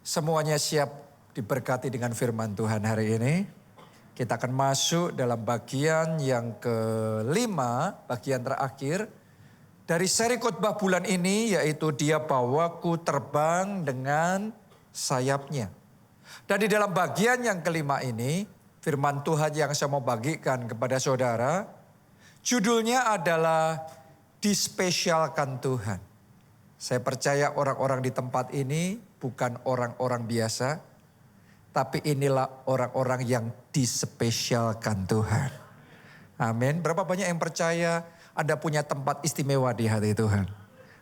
Semuanya siap diberkati dengan firman Tuhan hari ini. Kita akan masuk dalam bagian yang kelima, bagian terakhir dari seri khotbah bulan ini, yaitu Dia Bawaku Terbang dengan Sayapnya. Dan di dalam bagian yang kelima ini, firman Tuhan yang saya mau bagikan kepada saudara, judulnya adalah Dispesialkan Tuhan. Saya percaya orang-orang di tempat ini bukan orang-orang biasa, tapi inilah orang-orang yang dispesialkan Tuhan. Amin. Berapa banyak yang percaya Anda punya tempat istimewa di hati Tuhan?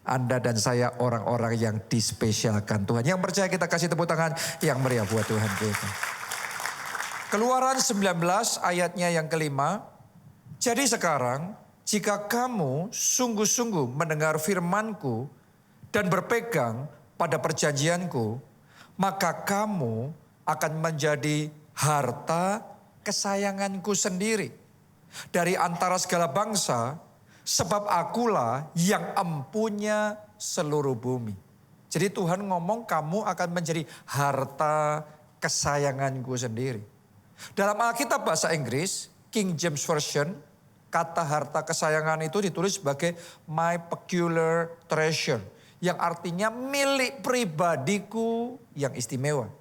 Anda dan saya orang-orang yang dispesialkan Tuhan. Yang percaya kita kasih tepuk tangan yang meriah buat Tuhan kita. Keluaran 19 ayatnya yang kelima. Jadi sekarang jika kamu sungguh-sungguh mendengar firman-Ku dan berpegang pada perjanjianku, maka kamu akan menjadi harta kesayanganku sendiri dari antara segala bangsa, sebab akulah yang empunya seluruh bumi. Jadi Tuhan ngomong kamu akan menjadi harta kesayanganku sendiri. Dalam Alkitab bahasa Inggris, King James Version, kata harta kesayangan itu ditulis sebagai my peculiar treasure, yang artinya milik pribadiku yang istimewa.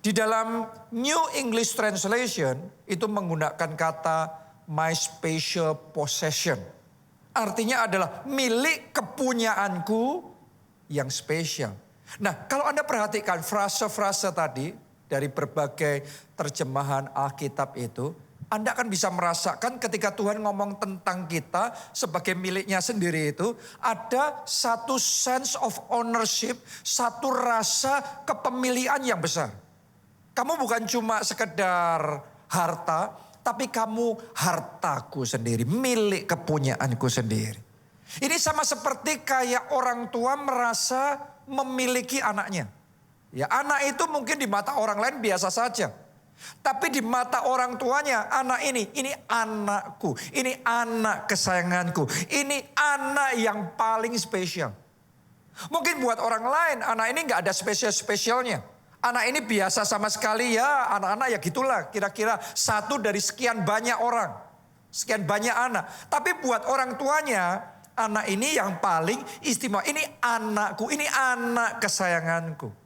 Di dalam New English Translation itu menggunakan kata my special possession. Artinya adalah milik kepunyaanku yang spesial. Nah, kalau Anda perhatikan frase-frase tadi dari berbagai terjemahan Alkitab itu, Anda akan bisa merasakan ketika Tuhan ngomong tentang kita sebagai miliknya sendiri itu, ada satu sense of ownership, satu rasa kepemilikan yang besar. Kamu bukan cuma sekedar harta, tapi kamu hartaku sendiri, milik kepunyaanku sendiri. Ini sama seperti kayak orang tua merasa memiliki anaknya. Ya, anak itu mungkin di mata orang lain biasa saja. Tapi di mata orang tuanya, anak ini anakku, ini anak kesayanganku, ini anak yang paling spesial. Mungkin buat orang lain, anak ini gak ada spesial-spesialnya. Anak ini biasa sama sekali ya, anak-anak ya gitulah, kira-kira satu dari sekian banyak orang, sekian banyak anak. Tapi buat orang tuanya, anak ini yang paling istimewa, ini anakku, ini anak kesayanganku.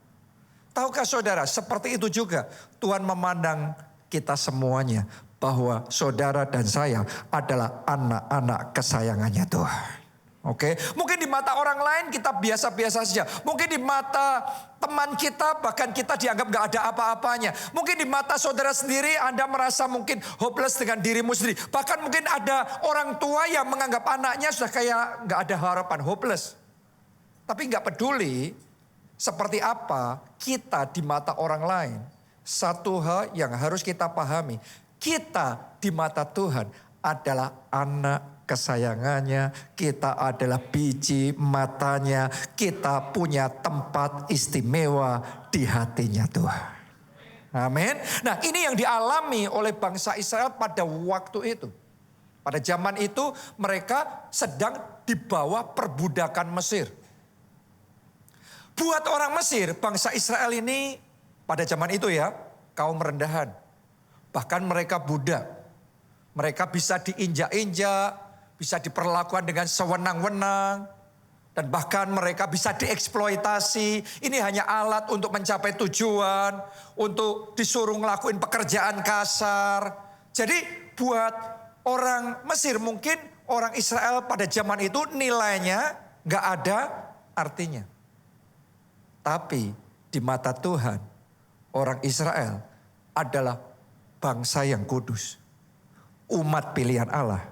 Tahukah saudara, seperti itu juga Tuhan memandang kita semuanya, bahwa saudara dan saya adalah anak-anak kesayangannya Tuhan. Oke, mungkin di mata orang lain kita biasa-biasa saja. Mungkin di mata teman kita bahkan kita dianggap gak ada apa-apanya. Mungkin di mata saudara sendiri Anda merasa mungkin hopeless dengan dirimu sendiri. Bahkan mungkin ada orang tua yang menganggap anaknya sudah kayak gak ada harapan, hopeless. Tapi gak peduli seperti apa kita di mata orang lain. Satu hal yang harus kita pahami, kita di mata Tuhan adalah anak kesayangannya, kita adalah biji matanya, kita punya tempat istimewa di hatinya Tuhan. Amin. Nah, ini yang dialami oleh bangsa Israel pada waktu itu. Pada zaman itu mereka sedang di bawah perbudakan Mesir. Buat orang Mesir, bangsa Israel ini pada zaman itu ya, kaum rendahan. Bahkan mereka budak. Mereka bisa diinjak-injak, bisa diperlakukan dengan sewenang-wenang. Dan bahkan mereka bisa dieksploitasi. Ini hanya alat untuk mencapai tujuan, untuk disuruh ngelakuin pekerjaan kasar. Jadi buat orang Mesir, mungkin orang Israel pada zaman itu nilainya gak ada artinya. Tapi di mata Tuhan, orang Israel adalah bangsa yang kudus, umat pilihan Allah,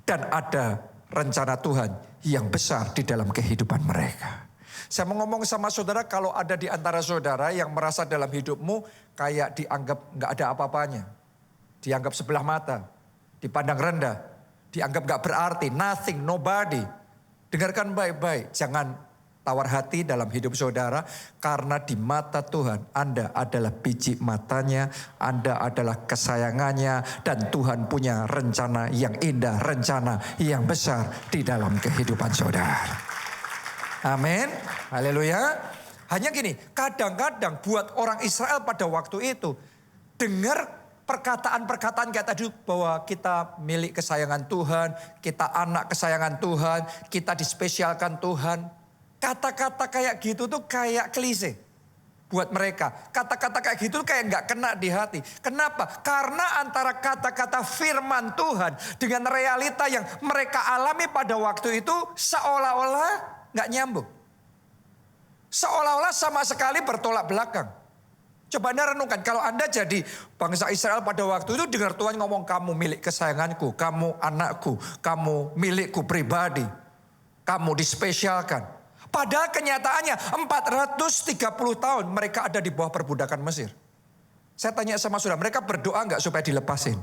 dan ada rencana Tuhan yang besar di dalam kehidupan mereka. Saya mau ngomong sama saudara, kalau ada di antara saudara yang merasa dalam hidupmu kayak dianggap gak ada apa-apanya, dianggap sebelah mata, dipandang rendah, dianggap gak berarti, nothing, nobody. Dengarkan baik-baik, jangan tawar hati dalam hidup saudara, karena di mata Tuhan Anda adalah biji matanya, Anda adalah kesayangannya, dan Tuhan punya rencana yang indah, rencana yang besar di dalam kehidupan saudara. Amin. Haleluya. Hanya gini, kadang-kadang buat orang Israel pada waktu itu, dengar perkataan-perkataan kayak tadi bahwa kita milik kesayangan Tuhan, kita anak kesayangan Tuhan, kita dispesialkan Tuhan. Kata-kata kayak gitu tuh kayak klise buat mereka. Kata-kata kayak gitu kayak nggak kena di hati. Kenapa? Karena antara kata-kata firman Tuhan dengan realita yang mereka alami pada waktu itu seolah-olah nggak nyambung. Seolah-olah sama sekali bertolak belakang. Coba Anda renungkan, kalau Anda jadi bangsa Israel pada waktu itu dengar Tuhan ngomong kamu milik kesayanganku, kamu anakku, kamu milikku pribadi, kamu dispesialkan. Padahal kenyataannya 430 tahun mereka ada di bawah perbudakan Mesir. Saya tanya sama saudara, mereka berdoa nggak supaya dilepasin?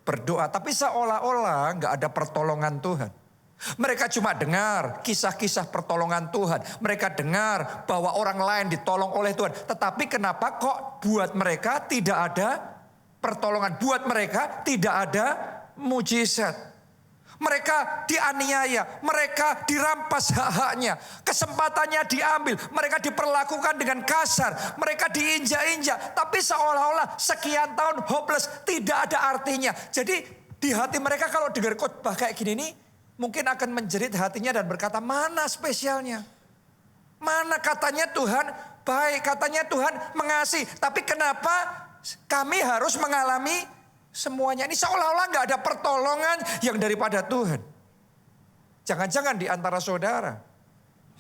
Berdoa, tapi seolah-olah nggak ada pertolongan Tuhan. Mereka cuma dengar kisah-kisah pertolongan Tuhan. Mereka dengar bahwa orang lain ditolong oleh Tuhan. Tetapi kenapa kok buat mereka tidak ada pertolongan? Buat mereka tidak ada mujizat. Mereka dianiaya, mereka dirampas hak-haknya. Kesempatannya diambil, mereka diperlakukan dengan kasar. Mereka diinjak-injak. Tapi seolah-olah sekian tahun hopeless, tidak ada artinya. Jadi di hati mereka kalau dengar khotbah kayak gini nih, mungkin akan menjerit hatinya dan berkata, mana spesialnya? Mana katanya Tuhan baik, katanya Tuhan mengasihi. Tapi kenapa kami harus mengalami semuanya ini? Seolah-olah gak ada pertolongan yang daripada Tuhan. Jangan-jangan di antara saudara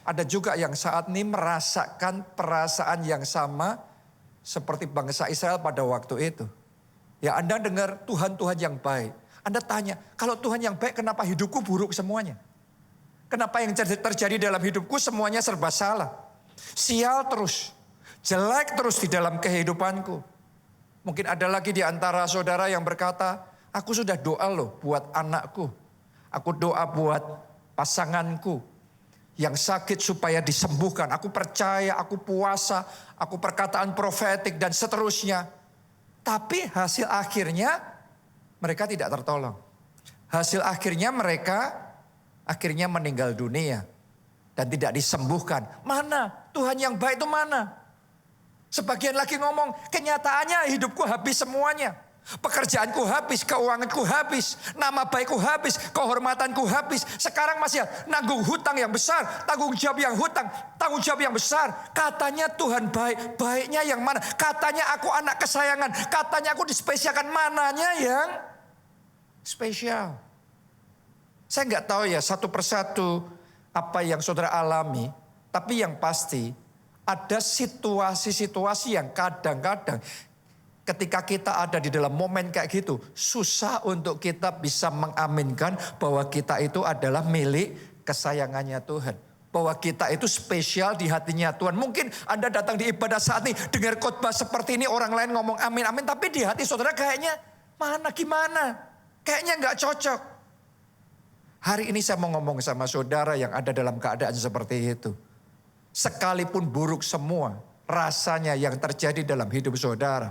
ada juga yang saat ini merasakan perasaan yang sama seperti bangsa Israel pada waktu itu. Ya Anda dengar Tuhan-Tuhan yang baik. Anda tanya, kalau Tuhan yang baik kenapa hidupku buruk semuanya? Kenapa yang terjadi dalam hidupku semuanya serba salah? Sial terus, jelek terus di dalam kehidupanku. Mungkin ada lagi di antara saudara yang berkata, aku sudah doa loh buat anakku. Aku doa buat pasanganku yang sakit supaya disembuhkan. Aku percaya, aku puasa, aku perkataan profetik dan seterusnya. Tapi hasil akhirnya mereka tidak tertolong. Hasil akhirnya mereka meninggal dunia. Dan tidak disembuhkan. Mana? Tuhan yang baik itu mana? Sebagian lagi ngomong, kenyataannya hidupku habis semuanya. Pekerjaanku habis, keuanganku habis, nama baikku habis, kehormatanku habis. Sekarang masih nanggung hutang yang besar, tanggung jawab yang besar. Katanya Tuhan baik, baiknya yang mana? Katanya aku anak kesayangan, katanya aku dispesialkan, mananya yang spesial? Saya nggak tahu ya satu persatu apa yang saudara alami, tapi yang pasti ada situasi-situasi yang kadang-kadang ketika kita ada di dalam momen kayak gitu, susah untuk kita bisa mengaminkan bahwa kita itu adalah milik kesayangannya Tuhan. Bahwa kita itu spesial di hatinya Tuhan. Mungkin Anda datang di ibadah saat ini, dengar khotbah seperti ini, orang lain ngomong amin, amin. Tapi di hati saudara kayaknya gimana? Kayaknya gak cocok. Hari ini saya mau ngomong sama saudara yang ada dalam keadaan seperti itu. Sekalipun buruk semua rasanya yang terjadi dalam hidup saudara,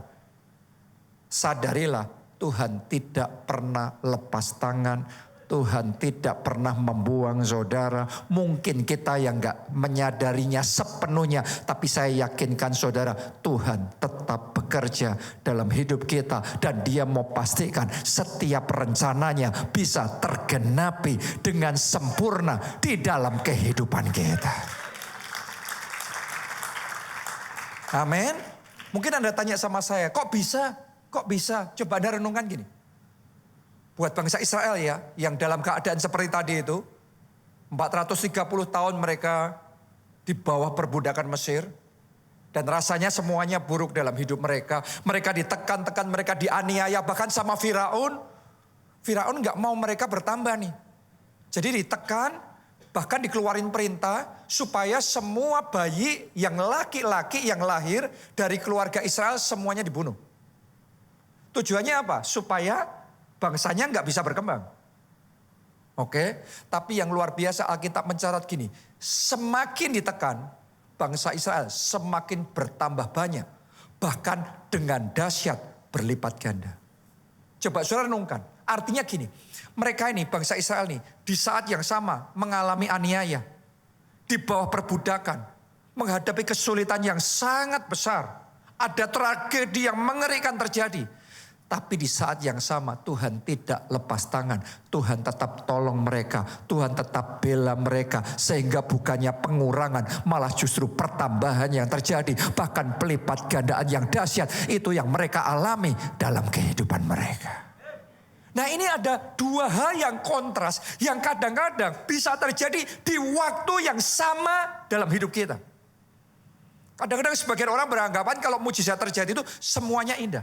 sadarilah Tuhan tidak pernah lepas tangan. Tuhan tidak pernah membuang saudara. Mungkin kita yang gak menyadarinya sepenuhnya. Tapi saya yakinkan saudara, Tuhan tetap bekerja dalam hidup kita. Dan Dia mau pastikan setiap rencananya bisa tergenapi dengan sempurna di dalam kehidupan kita. Amin. Mungkin Anda tanya sama saya, kok bisa? Kok bisa? Coba Anda renungkan gini. Buat bangsa Israel ya, yang dalam keadaan seperti tadi itu, 430 tahun mereka di bawah perbudakan Mesir. Dan rasanya semuanya buruk dalam hidup mereka. Mereka ditekan-tekan, mereka dianiaya, bahkan sama Firaun. Firaun gak mau mereka bertambah nih. Jadi ditekan, bahkan dikeluarin perintah supaya semua bayi yang laki-laki yang lahir dari keluarga Israel semuanya dibunuh. Tujuannya apa? Supaya bangsanya nggak bisa berkembang. Oke, tapi yang luar biasa Alkitab mencatat gini. Semakin ditekan, bangsa Israel semakin bertambah banyak. Bahkan dengan dahsyat berlipat ganda. Coba saudara renungkan. Artinya gini, mereka ini bangsa Israel nih di saat yang sama mengalami aniaya. Di bawah perbudakan. menghadapi kesulitan yang sangat besar. Ada tragedi yang mengerikan terjadi. Tapi di saat yang sama Tuhan tidak lepas tangan. Tuhan tetap tolong mereka. Tuhan tetap bela mereka. Sehingga bukannya pengurangan, malah justru pertambahan yang terjadi. Bahkan pelipat gandaan yang dahsyat. Itu yang mereka alami dalam kehidupan mereka. Nah, ini ada dua hal yang kontras. Yang kadang-kadang bisa terjadi di waktu yang sama dalam hidup kita. Kadang-kadang sebagian orang beranggapan kalau mujizat terjadi itu semuanya indah.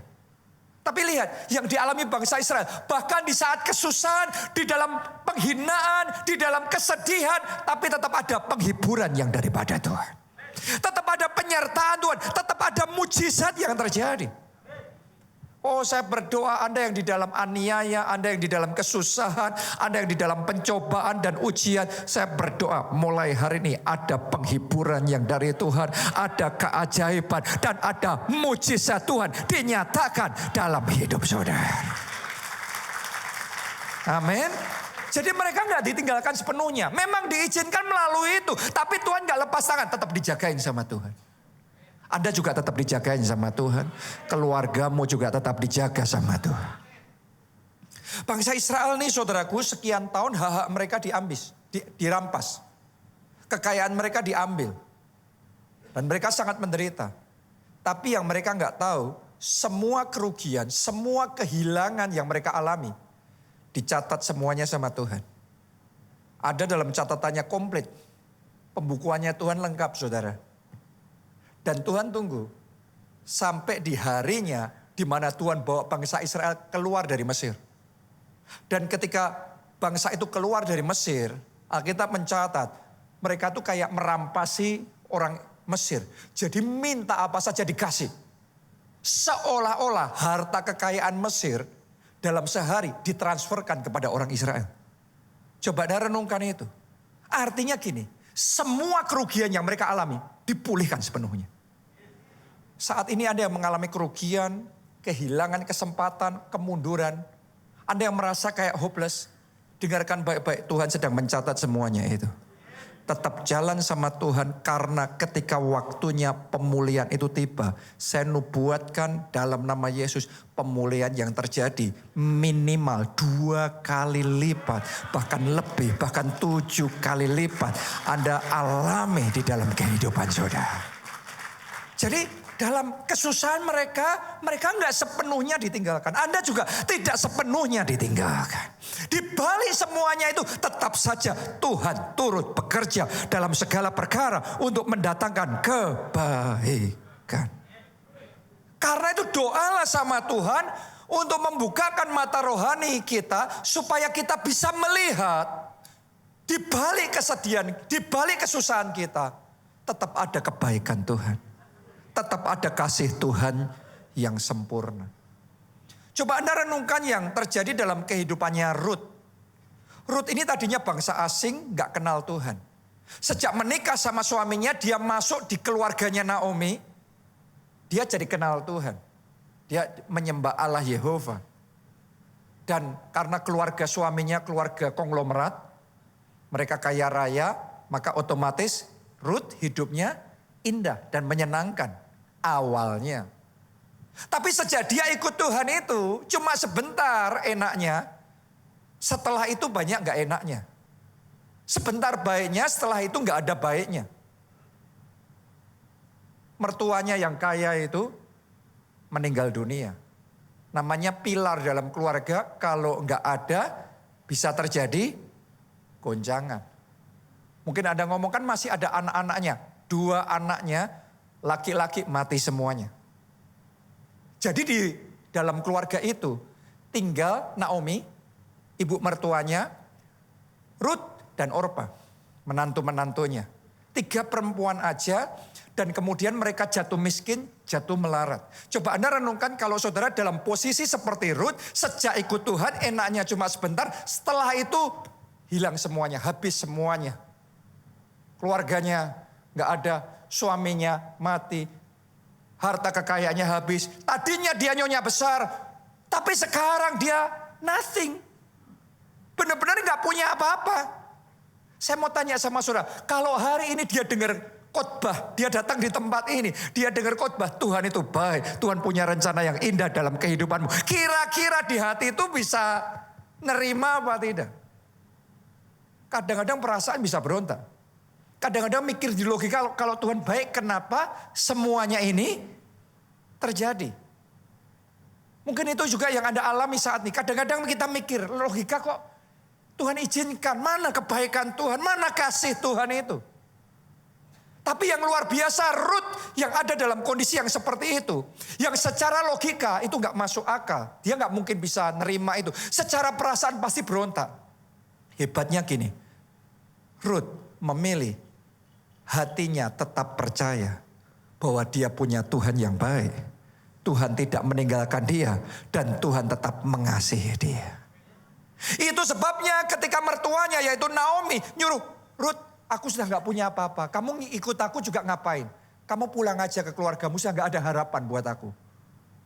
Tapi lihat yang dialami bangsa Israel. Bahkan di saat kesusahan, di dalam penghinaan, di dalam kesedihan. Tapi tetap ada penghiburan yang daripada Tuhan. Tetap ada penyertaan Tuhan. Tetap ada mujizat yang terjadi. Oh, saya berdoa Anda yang di dalam aniaya, Anda yang di dalam kesusahan, Anda yang di dalam pencobaan dan ujian. Saya berdoa mulai hari ini ada penghiburan yang dari Tuhan, ada keajaiban dan ada mujizat Tuhan dinyatakan dalam hidup saudara. Amin. Jadi mereka nggak ditinggalkan sepenuhnya. Memang diizinkan melalui itu, tapi Tuhan nggak lepas tangan, tetap dijagain sama Tuhan. Anda juga tetap dijagain sama Tuhan. Keluargamu juga tetap dijaga sama Tuhan. Bangsa Israel nih saudaraku, sekian tahun hak-hak mereka dirampas. Kekayaan mereka diambil. Dan mereka sangat menderita. Tapi yang mereka nggak tahu, semua kerugian, semua kehilangan yang mereka alami, dicatat semuanya sama Tuhan. Ada dalam catatannya komplit. Pembukuannya Tuhan lengkap saudara. Dan Tuhan tunggu sampai di harinya di mana Tuhan bawa bangsa Israel keluar dari Mesir. Dan ketika bangsa itu keluar dari Mesir, Alkitab mencatat mereka tuh kayak merampasi orang Mesir. Jadi minta apa saja dikasih. Seolah-olah harta kekayaan Mesir dalam sehari ditransferkan kepada orang Israel. Coba Anda renungkan itu. Artinya gini, semua kerugian yang mereka alami dipulihkan sepenuhnya. Saat ini Anda yang mengalami kerugian, kehilangan kesempatan, kemunduran. Anda yang merasa kayak hopeless. Dengarkan baik-baik, Tuhan sedang mencatat semuanya itu. Tetap jalan sama Tuhan karena ketika waktunya pemulihan itu tiba. Saya nubuatkan dalam nama Yesus pemulihan yang terjadi minimal 2 kali lipat. Bahkan lebih, bahkan 7 kali lipat. Anda alami di dalam kehidupan saudara. Jadi dalam kesusahan mereka nggak sepenuhnya ditinggalkan. Anda juga tidak sepenuhnya ditinggalkan. Di balik semuanya itu tetap saja Tuhan turut bekerja dalam segala perkara untuk mendatangkan kebaikan. Karena itu doalah sama Tuhan untuk membukakan mata rohani kita supaya kita bisa melihat di balik kesedihan, di balik kesusahan kita tetap ada kebaikan Tuhan. Tetap ada kasih Tuhan yang sempurna. Coba Anda renungkan yang terjadi dalam kehidupannya Rut. Rut ini tadinya bangsa asing, gak kenal Tuhan. Sejak menikah sama suaminya, dia masuk di keluarganya Naomi. Dia jadi kenal Tuhan. Dia menyembah Allah Yehova. Dan karena keluarga suaminya keluarga konglomerat, mereka kaya raya, maka otomatis Rut hidupnya indah dan menyenangkan. Awalnya. Tapi sejak dia ikut Tuhan itu cuma sebentar enaknya. Setelah itu banyak gak enaknya. Sebentar baiknya, setelah itu gak ada baiknya. Mertuanya yang kaya itu meninggal dunia. Namanya pilar dalam keluarga, kalau gak ada bisa terjadi gonjangan. Mungkin Anda ngomong kan masih ada anak-anaknya. 2 anaknya laki-laki mati semuanya. Jadi di dalam keluarga itu tinggal Naomi, ibu mertuanya, Rut dan Orpa, menantu-menantunya. 3 perempuan aja dan kemudian mereka jatuh miskin, jatuh melarat. Coba Anda renungkan kalau saudara dalam posisi seperti Rut, sejak ikut Tuhan enaknya cuma sebentar, setelah itu hilang semuanya, habis semuanya. Keluarganya gak ada, suaminya mati, harta kekayaannya habis. Tadinya dia nyonya besar, tapi sekarang dia nothing. Benar-benar gak punya apa-apa. Saya mau tanya sama saudara, kalau hari ini dia dengar khotbah, dia datang di tempat ini, dia dengar khotbah, Tuhan itu baik, Tuhan punya rencana yang indah dalam kehidupanmu. Kira-kira di hati itu bisa nerima apa tidak? Kadang-kadang perasaan bisa berontak. Kadang-kadang mikir di logika, kalau Tuhan baik, kenapa semuanya ini terjadi? Mungkin itu juga yang Anda alami saat ini. Kadang-kadang kita mikir, logika kok Tuhan izinkan, mana kebaikan Tuhan, mana kasih Tuhan itu. Tapi yang luar biasa Ruth yang ada dalam kondisi yang seperti itu. Yang secara logika itu gak masuk akal. Dia gak mungkin bisa nerima itu. Secara perasaan pasti berontak. Hebatnya gini. Ruth memilih hatinya tetap percaya bahwa dia punya Tuhan yang baik. Tuhan tidak meninggalkan dia dan Tuhan tetap mengasihi dia. Itu sebabnya ketika mertuanya yaitu Naomi nyuruh, Ruth, aku sudah gak punya apa-apa. Kamu ikut aku juga ngapain? Kamu pulang aja ke keluargamu, sudah gak ada harapan buat aku.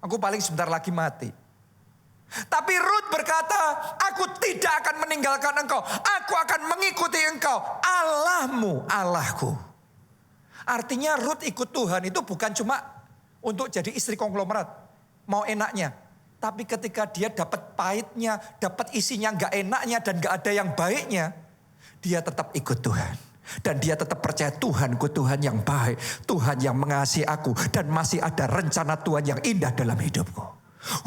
Aku paling sebentar lagi mati. Tapi Ruth berkata, aku tidak akan meninggalkan engkau. Aku akan mengikuti engkau. Allahmu, Allahku. Artinya Ruth ikut Tuhan itu bukan cuma untuk jadi istri konglomerat. Mau enaknya. Tapi ketika dia dapat pahitnya, dapat isinya gak enaknya dan gak ada yang baiknya. Dia tetap ikut Tuhan. Dan dia tetap percaya Tuhanku Tuhan yang baik. Tuhan yang mengasihi aku. Dan masih ada rencana Tuhan yang indah dalam hidupku.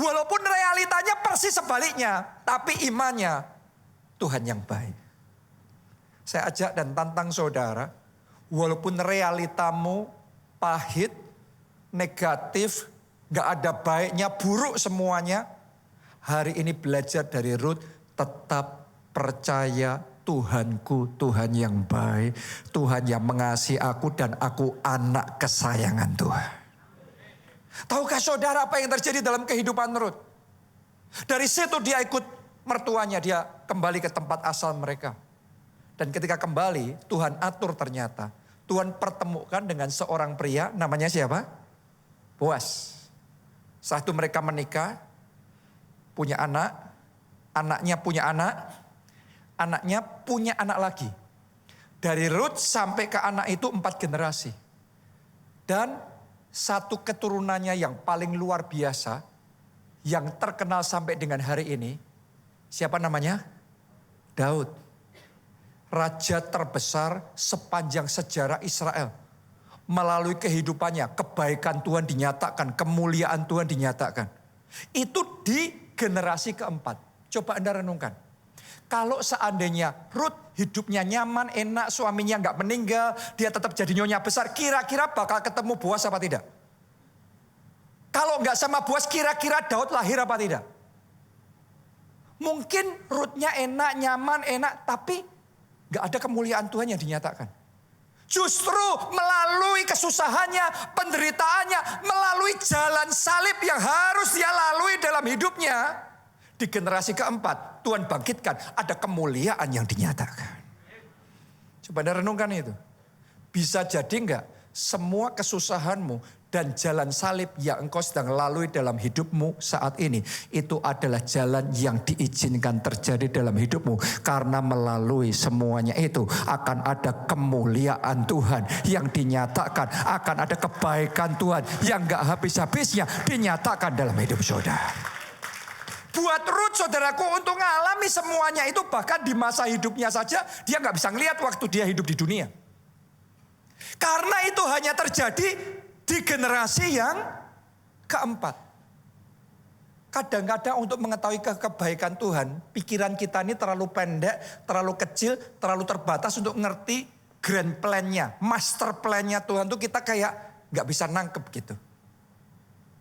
Walaupun realitanya persis sebaliknya. Tapi imannya Tuhan yang baik. Saya ajak dan tantang saudara. Walaupun realitamu pahit, negatif, gak ada baiknya, buruk semuanya. Hari ini belajar dari Ruth, tetap percaya Tuhanku, Tuhan yang baik, Tuhan yang mengasihi aku dan aku anak kesayangan Tuhan. Tahukah saudara apa yang terjadi dalam kehidupan Ruth? Dari situ dia ikut mertuanya, dia kembali ke tempat asal mereka. Dan ketika kembali, Tuhan atur ternyata. Tuhan pertemukan dengan seorang pria, namanya siapa? Boas. Setelah itu mereka menikah, punya anak, anaknya punya anak, anaknya punya anak lagi. Dari Ruth sampai ke anak itu 4 generasi. Dan satu keturunannya yang paling luar biasa, yang terkenal sampai dengan hari ini, siapa namanya? Daud. Raja terbesar sepanjang sejarah Israel. Melalui kehidupannya, kebaikan Tuhan dinyatakan, kemuliaan Tuhan dinyatakan. Itu di generasi keempat. Coba Anda renungkan. Kalau seandainya Ruth hidupnya nyaman, enak, suaminya nggak meninggal, dia tetap jadi nyonya besar, kira-kira bakal ketemu Boas apa tidak? Kalau nggak sama Boas, kira-kira Daud lahir apa tidak? Mungkin Ruthnya enak, nyaman, enak, tapi nggak ada kemuliaan Tuhan yang dinyatakan. Justru melalui kesusahannya, penderitaannya, melalui jalan salib yang harus dia lalui dalam hidupnya. Di generasi keempat, Tuhan bangkitkan, ada kemuliaan yang dinyatakan. Coba Anda renungkan itu. Bisa jadi enggak semua kesusahanmu dan jalan salib yang engkau sedang lalui dalam hidupmu saat ini, itu adalah jalan yang diizinkan terjadi dalam hidupmu. Karena melalui semuanya itu akan ada kemuliaan Tuhan yang dinyatakan. Akan ada kebaikan Tuhan yang enggak habis-habisnya dinyatakan dalam hidup saudara. Buat Ruth saudaraku untuk mengalami semuanya itu, bahkan di masa hidupnya saja dia nggak bisa ngelihat waktu dia hidup di dunia. Karena itu hanya terjadi di generasi yang keempat. Kadang-kadang untuk mengetahui kebaikan Tuhan, pikiran kita ini terlalu pendek, terlalu kecil, terlalu terbatas untuk ngerti grand plan-nya, master plan-nya Tuhan tuh kita kayak nggak bisa nangkep gitu.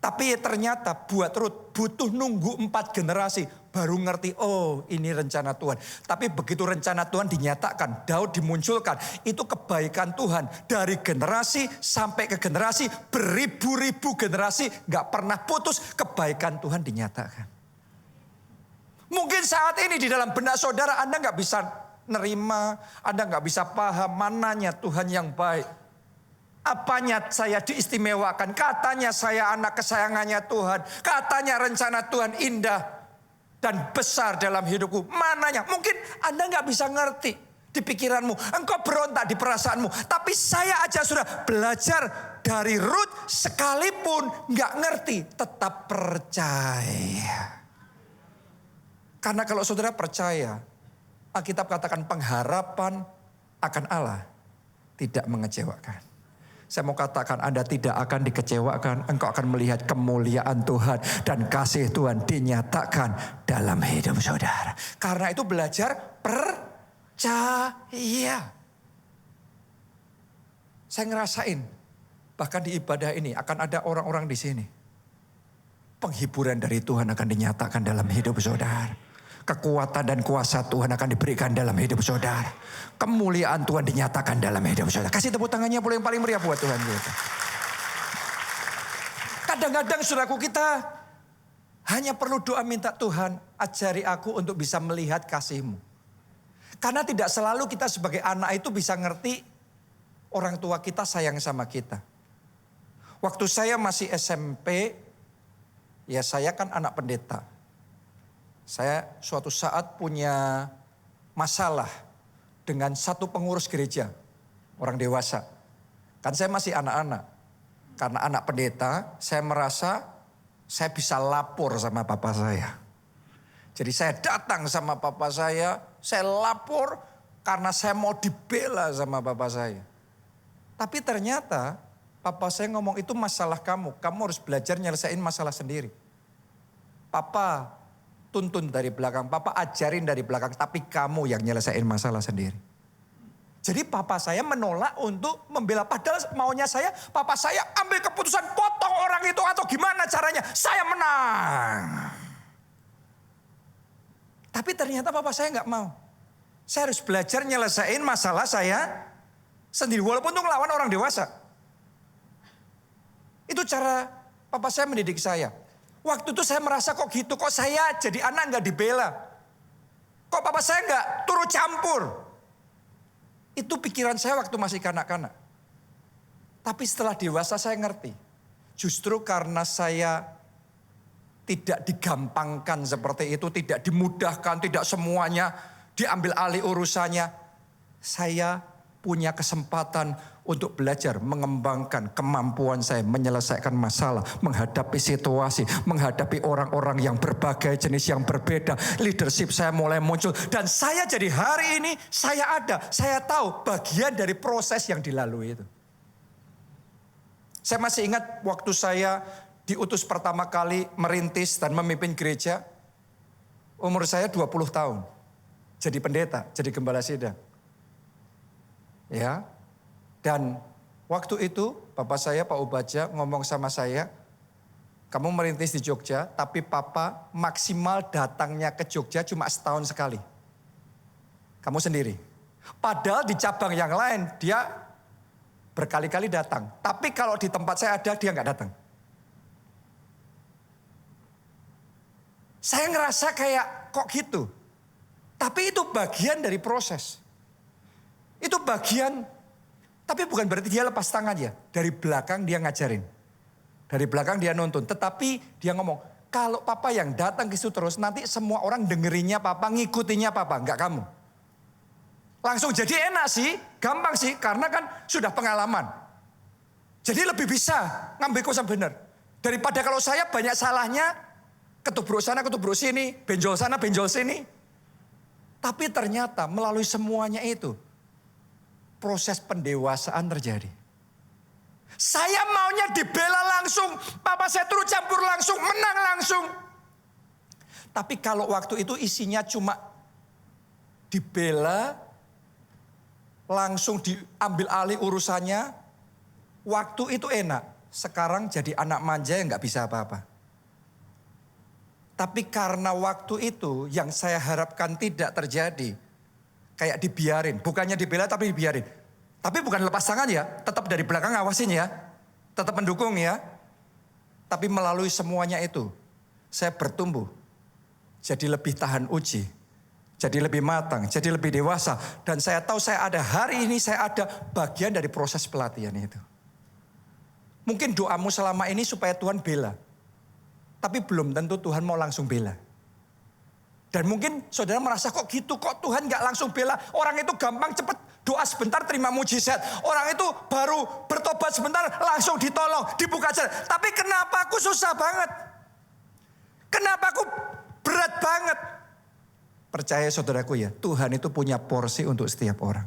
Tapi ternyata buat Ruth butuh nunggu 4 generasi baru ngerti, oh ini rencana Tuhan. Tapi begitu rencana Tuhan dinyatakan, Daud dimunculkan, itu kebaikan Tuhan dari generasi sampai ke generasi, beribu-ribu generasi gak pernah putus, kebaikan Tuhan dinyatakan. Mungkin saat ini di dalam benak saudara Anda gak bisa nerima, Anda gak bisa paham mananya Tuhan yang baik. Apanya saya diistimewakan, katanya saya anak kesayangannya Tuhan, katanya rencana Tuhan indah dan besar dalam hidupku. Mananya? Mungkin Anda gak bisa ngerti. di pikiranmu, engkau berontak di perasaanmu. Tapi saya aja sudah belajar dari Rut, sekalipun nggak ngerti, tetap percaya. Karena kalau saudara percaya, Alkitab katakan pengharapan akan Allah tidak mengecewakan. Saya mau katakan Anda tidak akan dikecewakan. Engkau akan melihat kemuliaan Tuhan dan kasih Tuhan dinyatakan dalam hidup saudara. Karena itu belajar percaya. Saya ngerasain bahkan di ibadah ini akan ada orang-orang di sini. Penghiburan dari Tuhan akan dinyatakan dalam hidup saudara. Kekuatan dan kuasa Tuhan akan diberikan dalam hidup saudara. Kemuliaan Tuhan dinyatakan dalam hidup saudara. Kasih tepuk tangannya yang paling meriah buat Tuhan kita. Kadang-kadang saudaraku kita hanya perlu doa minta Tuhan ajari aku untuk bisa melihat kasih-Mu. Karena tidak selalu kita sebagai anak itu bisa ngerti orang tua kita sayang sama kita. Waktu saya masih SMP, ya saya kan anak pendeta. Saya suatu saat punya masalah dengan satu pengurus gereja, orang dewasa. Kan saya masih anak-anak. Karena anak pendeta, saya merasa saya bisa lapor sama papa saya. Jadi saya datang sama papa saya lapor karena saya mau dibela sama papa saya. Tapi ternyata papa saya ngomong itu masalah kamu harus belajar nyelesain masalah sendiri. Papa tuntun dari belakang, papa ajarin dari belakang, tapi kamu yang nyelesain masalah sendiri. Jadi papa saya menolak untuk membela, padahal maunya saya, papa saya ambil keputusan potong orang itu atau gimana caranya, saya menang. Tapi ternyata papa saya nggak mau. Saya harus belajar nyelesain masalah saya sendiri, walaupun untuk ngelawan orang dewasa. Itu cara papa saya mendidik saya. Waktu itu saya merasa kok gitu, kok saya jadi anak nggak dibela. Kok papa saya nggak turut campur. Itu pikiran saya waktu masih kanak-kanak. Tapi setelah dewasa saya ngerti. Justru karena saya tidak digampangkan seperti itu, tidak dimudahkan, tidak semuanya diambil alih urusannya. Saya punya kesempatan untuk belajar mengembangkan kemampuan saya menyelesaikan masalah, menghadapi situasi, menghadapi orang-orang yang berbagai jenis yang berbeda. Leadership saya mulai muncul dan saya jadi hari ini saya tahu bagian dari proses yang dilalui itu. Saya masih ingat waktu saya diutus pertama kali merintis dan memimpin gereja, umur saya 20 tahun. Jadi pendeta, jadi gembala sidang. Ya. Dan waktu itu papa saya Pak Ubaja ngomong sama saya, kamu merintis di Jogja tapi papa maksimal datangnya ke Jogja cuma setahun sekali. Kamu sendiri. Padahal di cabang yang lain dia berkali-kali datang. Tapi kalau di tempat saya ada dia nggak datang. Saya ngerasa kayak kok gitu. Tapi itu bagian dari proses. Itu bagian. Tapi bukan berarti dia lepas tangan ya. Dari belakang dia ngajarin. Dari belakang dia nuntun. Tetapi dia ngomong, kalau papa yang datang ke situ terus, nanti semua orang dengerinnya papa, ngikutinya papa, enggak kamu. Langsung jadi enak sih, gampang sih, karena kan sudah pengalaman. Jadi lebih bisa ngambil keputusan benar. Daripada kalau saya banyak salahnya, ketubruk sana, ketubruk sini, benjol sana, benjol sini. Tapi ternyata melalui semuanya itu, proses pendewasaan terjadi. Saya maunya dibela langsung, papa saya turut campur langsung, menang langsung. Tapi kalau waktu itu isinya cuma dibela, langsung diambil alih urusannya, waktu itu enak. Sekarang jadi anak manja yang gak bisa apa-apa. Tapi karena waktu itu yang saya harapkan tidak terjadi, kayak dibiarin, bukannya dibela tapi dibiarin. Tapi bukan lepas tangan ya, tetap dari belakang ngawasin ya. Tetap mendukung ya. Tapi melalui semuanya itu, saya bertumbuh. Jadi lebih tahan uji. Jadi lebih matang, jadi lebih dewasa. Dan saya tahu hari ini saya ada bagian dari proses pelatihan itu. Mungkin doamu selama ini supaya Tuhan bela. Tapi belum tentu Tuhan mau langsung bela. Dan mungkin saudara merasa kok gitu, kok Tuhan gak langsung bela. Orang itu gampang cepet doa sebentar terima mujizat. Orang itu baru bertobat sebentar langsung ditolong, dibuka jalan. Tapi kenapa aku susah banget? Kenapa aku berat banget? Percaya saudaraku ya, Tuhan itu punya porsi untuk setiap orang.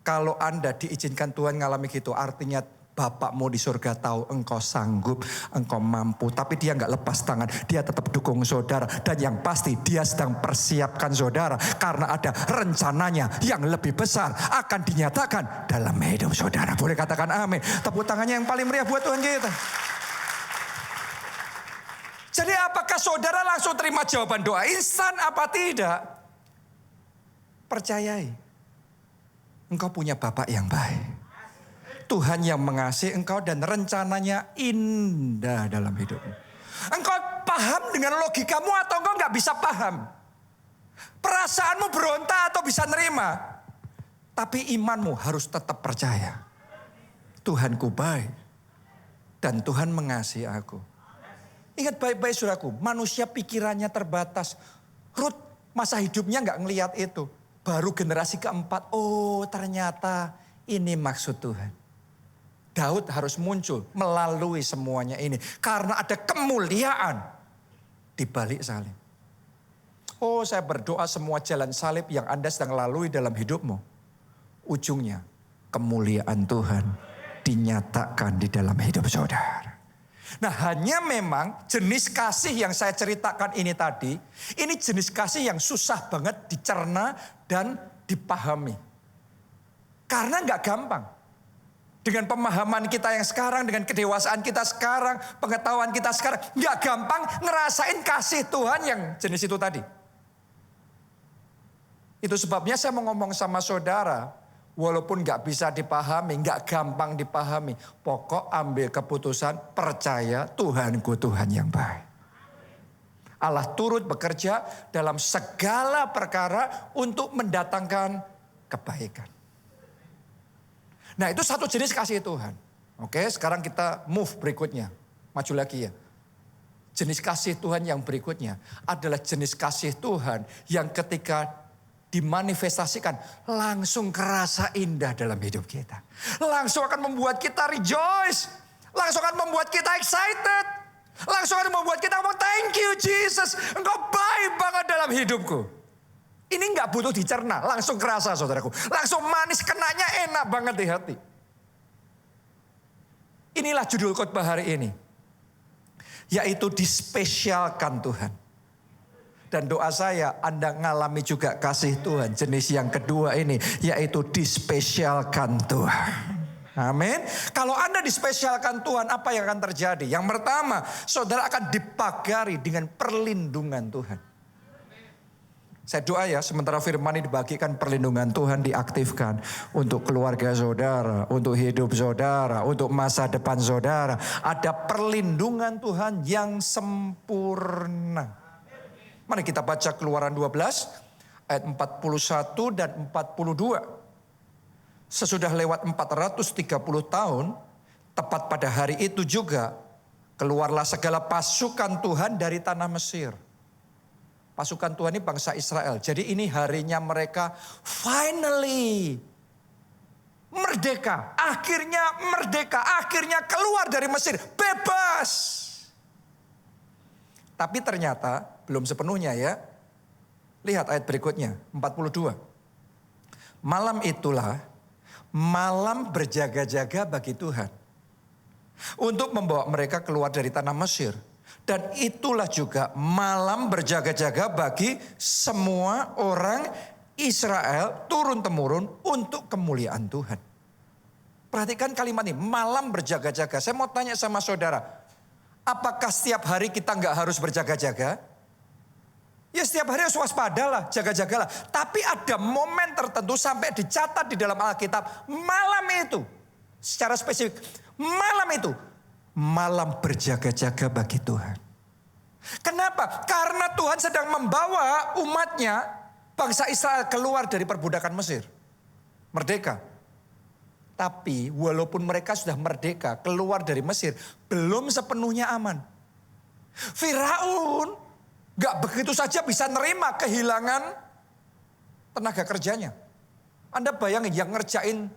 Kalau Anda diizinkan Tuhan ngalami gitu, artinya Bapakmu di surga tahu engkau sanggup, engkau mampu. Tapi dia nggak lepas tangan, dia tetap dukung saudara. Dan yang pasti dia sedang persiapkan saudara. Karena ada rencananya yang lebih besar akan dinyatakan dalam hidup saudara. Boleh katakan amin. Tepuk tangannya yang paling meriah buat Tuhan kita. Jadi apakah saudara langsung terima jawaban doa instan apa tidak? Percayai. Engkau punya Bapak yang baik. Tuhan yang mengasihi engkau dan rencananya indah dalam hidupmu. Engkau paham dengan logikamu atau engkau nggak bisa paham. Perasaanmu berontak atau bisa nerima. Tapi imanmu harus tetap percaya. Tuhanku baik dan Tuhan mengasihi aku. Ingat baik-baik saudaraku, manusia pikirannya terbatas. Rut masa hidupnya nggak ngelihat itu. Baru generasi keempat, oh ternyata ini maksud Tuhan. Daud harus muncul melalui semuanya ini. Karena ada kemuliaan di balik salib. Oh saya berdoa semua jalan salib yang Anda sedang lalui dalam hidupmu. Ujungnya kemuliaan Tuhan dinyatakan di dalam hidup saudara. Nah hanya memang jenis kasih yang saya ceritakan ini tadi. Ini jenis kasih yang susah banget dicerna dan dipahami. Karena gak gampang. Dengan pemahaman kita yang sekarang, dengan kedewasaan kita sekarang, pengetahuan kita sekarang, nggak gampang ngerasain kasih Tuhan yang jenis itu tadi. Itu sebabnya saya mau ngomong sama saudara, walaupun nggak bisa dipahami, nggak gampang dipahami, pokok ambil keputusan, percaya Tuhanku Tuhan yang baik. Allah turut bekerja dalam segala perkara untuk mendatangkan kebaikan. Nah itu satu jenis kasih Tuhan. Oke sekarang kita move berikutnya. Maju lagi ya. Jenis kasih Tuhan yang berikutnya adalah jenis kasih Tuhan yang ketika dimanifestasikan langsung kerasa indah dalam hidup kita. Langsung akan membuat kita rejoice. Langsung akan membuat kita excited. Langsung akan membuat kita ngomong thank you Jesus. Engkau baik banget dalam hidupku. Ini nggak butuh dicerna, langsung kerasa saudaraku. Langsung manis, kenanya enak banget di hati. Inilah judul khotbah hari ini. Yaitu dispesialkan Tuhan. Dan doa saya Anda ngalami juga kasih Tuhan. Jenis yang kedua ini yaitu dispesialkan Tuhan. Amin. Kalau Anda dispesialkan Tuhan apa yang akan terjadi? Yang pertama saudara akan dipagari dengan perlindungan Tuhan. Saya doa ya sementara firman ini dibagikan perlindungan Tuhan diaktifkan untuk keluarga saudara, untuk hidup saudara, untuk masa depan saudara. Ada perlindungan Tuhan yang sempurna. Mari kita baca Keluaran 12 ayat 41 dan 42. Sesudah lewat 430 tahun, tepat pada hari itu juga, keluarlah segala pasukan Tuhan dari tanah Mesir. Pasukan Tuhan ini bangsa Israel. Jadi ini harinya mereka finally merdeka. Akhirnya merdeka. Akhirnya keluar dari Mesir. Bebas. Tapi ternyata belum sepenuhnya ya. Lihat ayat berikutnya. 42. Malam itulah malam berjaga-jaga bagi Tuhan. Untuk membawa mereka keluar dari tanah Mesir. Dan itulah juga malam berjaga-jaga bagi semua orang Israel turun-temurun untuk kemuliaan Tuhan. Perhatikan kalimat ini, malam berjaga-jaga. Saya mau tanya sama saudara, apakah setiap hari kita nggak harus berjaga-jaga? Ya setiap hari harus waspadalah, jaga-jagalah. Tapi ada momen tertentu sampai dicatat di dalam Alkitab, malam itu secara spesifik, malam itu. Malam berjaga-jaga bagi Tuhan. Kenapa? Karena Tuhan sedang membawa umatnya, bangsa Israel keluar dari perbudakan Mesir. Merdeka. Tapi walaupun mereka sudah merdeka, keluar dari Mesir, belum sepenuhnya aman. Firaun Gak begitu saja bisa nerima kehilangan tenaga kerjanya. Anda bayangin yang ngerjain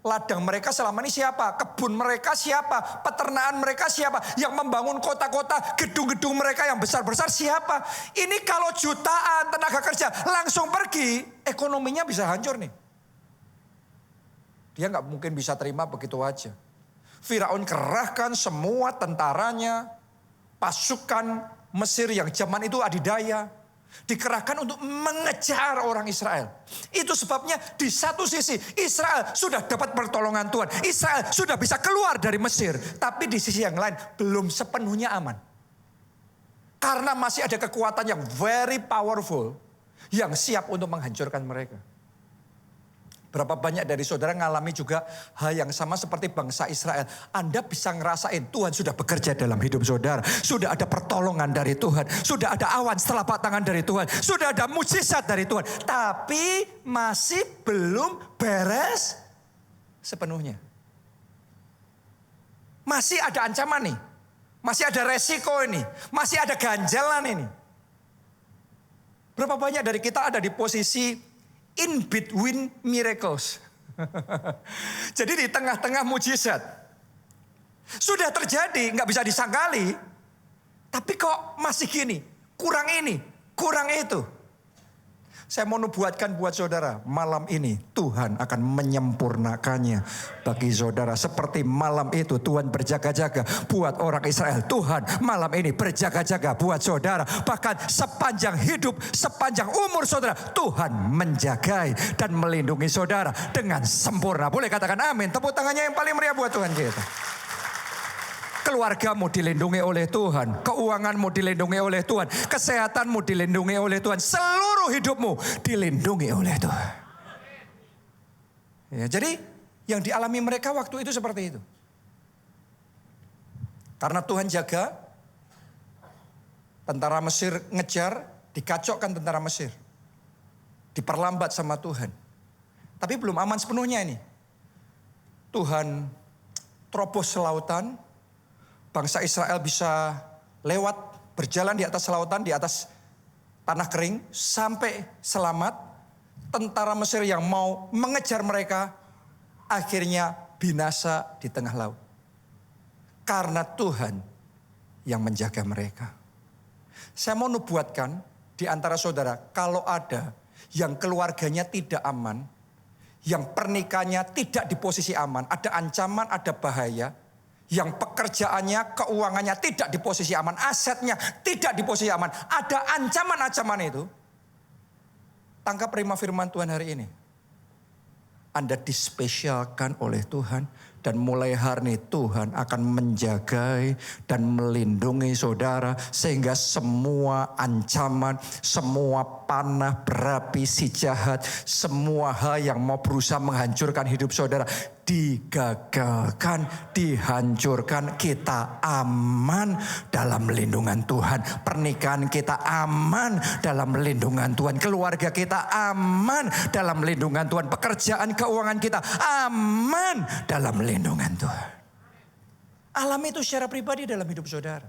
ladang mereka selama ini siapa? Kebun mereka siapa? Peternakan mereka siapa? Yang membangun kota-kota, gedung-gedung mereka yang besar-besar siapa? Ini kalau jutaan tenaga kerja langsung pergi, ekonominya bisa hancur nih. Dia nggak mungkin bisa terima begitu aja. Firaun kerahkan semua tentaranya, pasukan Mesir yang zaman itu adidaya, dikerahkan untuk mengejar orang Israel. Itu sebabnya di satu sisi Israel sudah dapat pertolongan Tuhan. Israel sudah bisa keluar dari Mesir. Tapi di sisi yang lain belum sepenuhnya aman. Karena masih ada kekuatan yang very powerful yang siap untuk menghancurkan mereka. Berapa banyak dari saudara ngalami juga hal yang sama seperti bangsa Israel. Anda bisa ngerasain Tuhan sudah bekerja dalam hidup saudara. Sudah ada pertolongan dari Tuhan. Sudah ada awan telapak tangan dari Tuhan. Sudah ada mujizat dari Tuhan. Tapi masih belum beres sepenuhnya. Masih ada ancaman nih. Masih ada resiko ini. Masih ada ganjalan ini. Berapa banyak dari kita ada di posisi in between miracles. Jadi di tengah-tengah mujizat. Sudah terjadi, nggak bisa disangkali. Tapi kok masih gini, kurang ini, kurang itu. Saya mau nubuatkan buat saudara, malam ini Tuhan akan menyempurnakannya bagi saudara. Seperti malam itu Tuhan berjaga-jaga buat orang Israel. Tuhan malam ini berjaga-jaga buat saudara. Bahkan sepanjang hidup, sepanjang umur saudara, Tuhan menjagai dan melindungi saudara dengan sempurna. Boleh katakan amin. Tepuk tangannya yang paling meriah buat Tuhan kita. Keluargamu dilindungi oleh Tuhan. Keuanganmu dilindungi oleh Tuhan. Kesehatanmu dilindungi oleh Tuhan. Seluruh hidupmu dilindungi oleh Tuhan. Ya, jadi yang dialami mereka waktu itu seperti itu. Karena Tuhan jaga, tentara Mesir ngejar, dikacokkan tentara Mesir. Diperlambat sama Tuhan. Tapi belum aman sepenuhnya ini. Tuhan terobos lautan. Bangsa Israel bisa lewat, berjalan di atas lautan, di atas tanah kering, sampai selamat. Tentara Mesir yang mau mengejar mereka, akhirnya binasa di tengah laut. Karena Tuhan yang menjaga mereka. Saya mau nubuatkan di antara saudara, kalau ada yang keluarganya tidak aman, yang pernikahannya tidak di posisi aman, ada ancaman, ada bahaya, yang pekerjaannya, keuangannya tidak di posisi aman, asetnya tidak di posisi aman, ada ancaman-ancaman itu. Tangkap rema firman Tuhan hari ini. Anda dispesialkan oleh Tuhan dan mulai hari ini Tuhan akan menjagai dan melindungi saudara sehingga semua ancaman, semua panah berapi si jahat, semua hal yang mau berusaha menghancurkan hidup saudara digagalkan, dihancurkan. Kita aman dalam lindungan Tuhan. Pernikahan kita aman dalam lindungan Tuhan. Keluarga kita aman dalam lindungan Tuhan. Pekerjaan, keuangan kita aman dalam lindungan Tuhan. Alami itu secara pribadi dalam hidup saudara.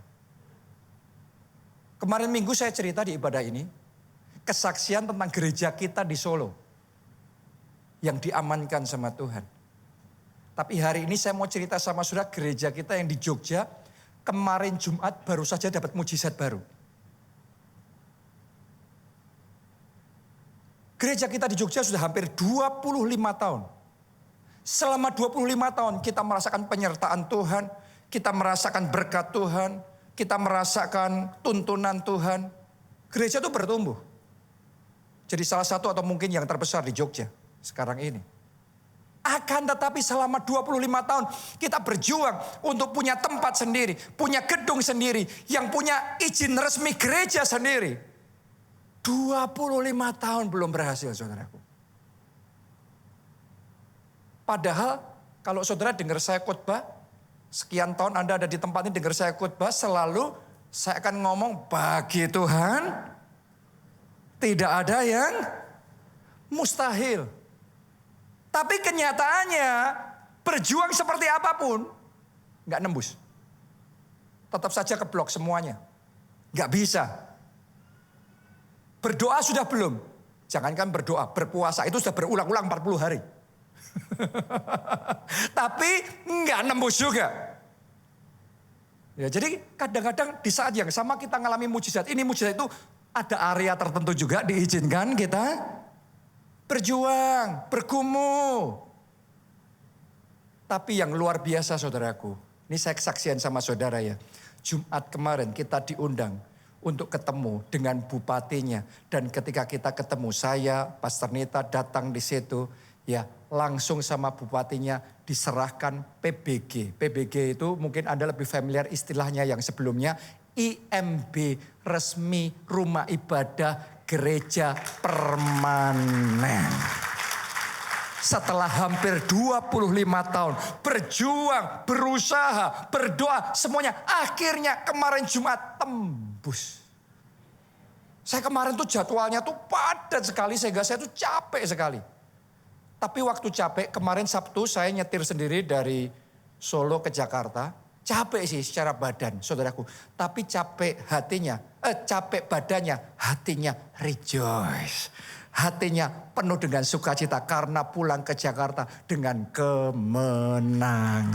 Kemarin minggu saya cerita di ibadah ini, kesaksian tentang gereja kita di Solo yang diamankan sama Tuhan. Tapi hari ini saya mau cerita sama saudara, gereja kita yang di Jogja kemarin Jumat baru saja dapat mujizat baru. Gereja kita di Jogja sudah hampir 25 tahun. Selama 25 tahun kita merasakan penyertaan Tuhan, kita merasakan berkat Tuhan, kita merasakan tuntunan Tuhan. Gereja itu bertumbuh. Jadi salah satu atau mungkin yang terbesar di Jogja sekarang ini. Akan tetapi selama 25 tahun kita berjuang untuk punya tempat sendiri, punya gedung sendiri, yang punya izin resmi gereja sendiri. 25 tahun belum berhasil, saudaraku. Padahal kalau saudara dengar saya khotbah, sekian tahun Anda ada di tempat ini dengar saya khotbah, selalu saya akan ngomong bagi Tuhan tidak ada yang mustahil. Tapi kenyataannya berjuang seperti apapun nggak nembus. Tetap saja keblok semuanya. Nggak bisa. Berdoa sudah belum? Jangankan berdoa, berpuasa itu sudah berulang-ulang 40 hari. Tapi enggak nembus juga. Ya, jadi kadang-kadang di saat yang sama kita ngalami mujizat. Ini mujizat itu ada area tertentu juga diizinkan kita berjuang, bergumul. Tapi yang luar biasa saudaraku, ini saya kesaksian sama saudara ya. Jumat kemarin kita diundang untuk ketemu dengan bupatinya. Dan ketika kita ketemu, saya, Pastor Nita datang di situ, ya langsung sama bupatinya diserahkan PBG. PBG itu mungkin Anda lebih familiar istilahnya yang sebelumnya, IMB, resmi rumah ibadah gereja permanen. Setelah hampir 25 tahun berjuang, berusaha, berdoa, semuanya akhirnya kemarin Jumat tembus. Saya kemarin tuh jadwalnya tuh padat sekali sehingga saya tuh capek sekali. Tapi waktu capek kemarin Sabtu saya nyetir sendiri dari Solo ke Jakarta. Capek sih secara badan saudaraku. Tapi capek hatinya, capek badannya, hatinya rejoice. Hatinya penuh dengan sukacita karena pulang ke Jakarta dengan kemenangan.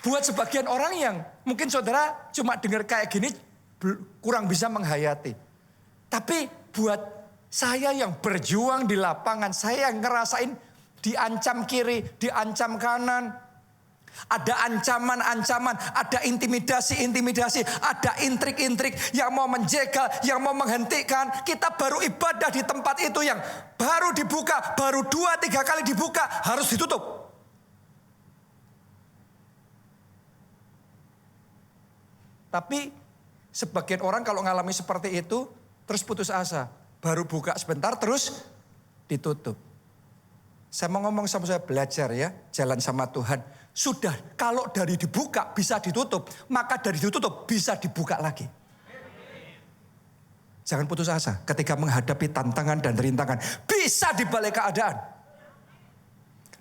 Buat sebagian orang yang mungkin saudara cuma dengar kayak gini kurang bisa menghayati. Tapi buat saya yang berjuang di lapangan, saya yang ngerasain diancam kiri, diancam kanan. Ada ancaman-ancaman, ada intimidasi-intimidasi, ada intrik-intrik yang mau menjegal, yang mau menghentikan. Kita baru ibadah di tempat itu yang baru dibuka, baru 2-3 kali dibuka, harus ditutup. Tapi sebagian orang kalau ngalami seperti itu, terus putus asa. Baru buka sebentar, terus ditutup. Saya mau ngomong sama saya, belajar ya, jalan sama Tuhan. Sudah, kalau dari dibuka bisa ditutup, maka dari ditutup bisa dibuka lagi. Jangan putus asa ketika menghadapi tantangan dan rintangan. Bisa dibalik keadaan.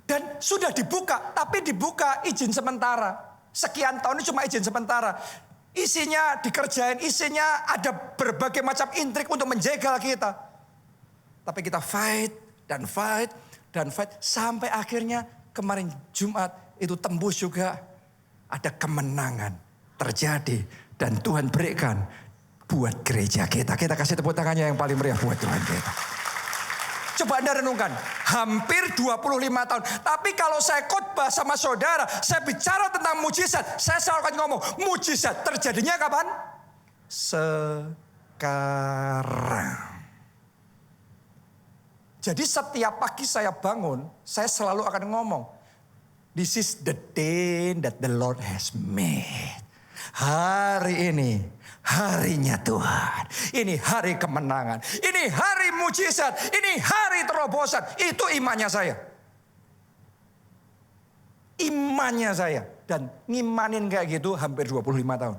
Dan sudah dibuka, tapi dibuka izin sementara. Sekian tahun ini cuma izin sementara. Isinya dikerjain, isinya ada berbagai macam intrik untuk menjegal kita. Tapi kita fight dan fight dan fight. Sampai akhirnya kemarin Jumat itu tembus juga. Ada kemenangan terjadi. Dan Tuhan berikan buat gereja kita. Kita kasih tepuk tangannya yang paling meriah buat Tuhan kita. Coba Anda renungkan. Hampir 25 tahun. Tapi kalau saya khotbah sama saudara. Saya bicara tentang mujizat. Saya selalu akan ngomong. Mujizat terjadinya kapan? Sekarang. Jadi setiap pagi saya bangun. Saya selalu akan ngomong. This is the day that the Lord has made. Hari ini harinya Tuhan. Ini hari kemenangan. Ini hari mujizat. Ini hari terobosan. Itu imannya saya. Imannya saya. Dan ngimanin kayak gitu hampir 25 tahun.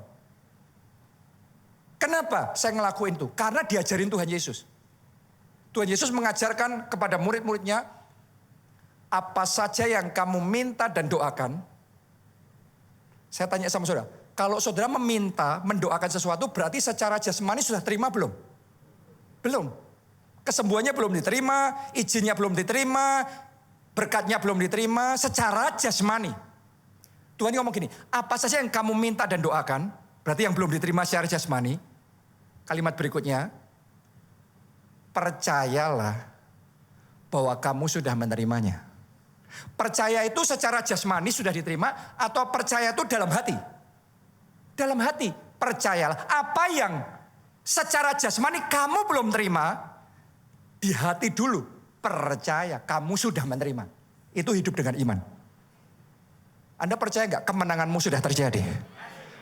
Kenapa saya ngelakuin itu? Karena diajarin Tuhan Yesus. Tuhan Yesus mengajarkan kepada murid-muridnya. Apa saja yang kamu minta dan doakan. Saya tanya sama saudara. Kalau saudara meminta, mendoakan sesuatu berarti secara jasmani sudah terima belum? Belum. Kesembuhannya belum diterima, izinnya belum diterima, berkatnya belum diterima secara jasmani. Tuhan ngomong gini, apa saja yang kamu minta dan doakan, berarti yang belum diterima secara jasmani. Kalimat berikutnya, percayalah bahwa kamu sudah menerimanya. Percaya itu secara jasmani sudah diterima atau percaya itu dalam hati? Dalam hati, percayalah. Apa yang secara jasmani kamu belum terima, di hati dulu percaya kamu sudah menerima. Itu hidup dengan iman. Anda percaya nggak kemenanganmu sudah terjadi?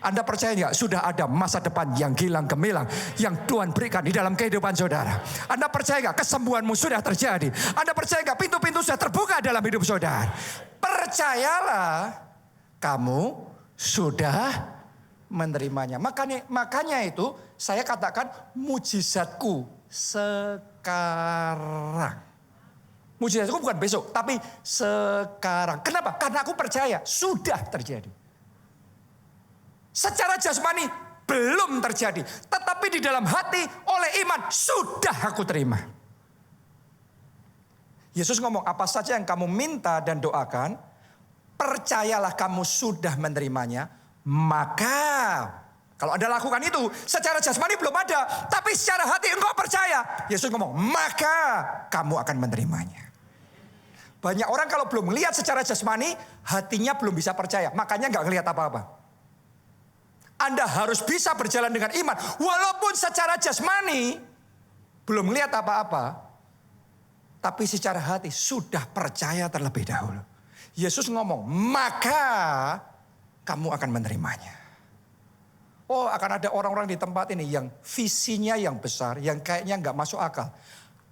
Anda percaya nggak sudah ada masa depan yang gilang gemilang yang Tuhan berikan di dalam kehidupan saudara? Anda percaya nggak kesembuhanmu sudah terjadi? Anda percaya nggak pintu-pintu sudah terbuka dalam hidup saudara? Percayalah kamu sudah menerimanya. Makanya itu saya katakan mujizatku sekarang. Mujizatku bukan besok, tapi sekarang. Kenapa? Karena aku percaya sudah terjadi. Secara jasmani belum terjadi. Tetapi di dalam hati oleh iman sudah aku terima. Yesus ngomong, apa saja yang kamu minta dan doakan, percayalah kamu sudah menerimanya. Maka kalau Anda lakukan itu, secara jasmani belum ada, tapi secara hati engkau percaya. Yesus ngomong, maka kamu akan menerimanya. Banyak orang kalau belum melihat secara jasmani, hatinya belum bisa percaya. Makanya gak ngelihat apa-apa. Anda harus bisa berjalan dengan iman. Walaupun secara jasmani belum melihat apa-apa, tapi secara hati sudah percaya terlebih dahulu. Yesus ngomong, maka kamu akan menerimanya. Oh, akan ada orang-orang di tempat ini yang visinya yang besar, yang kayaknya gak masuk akal.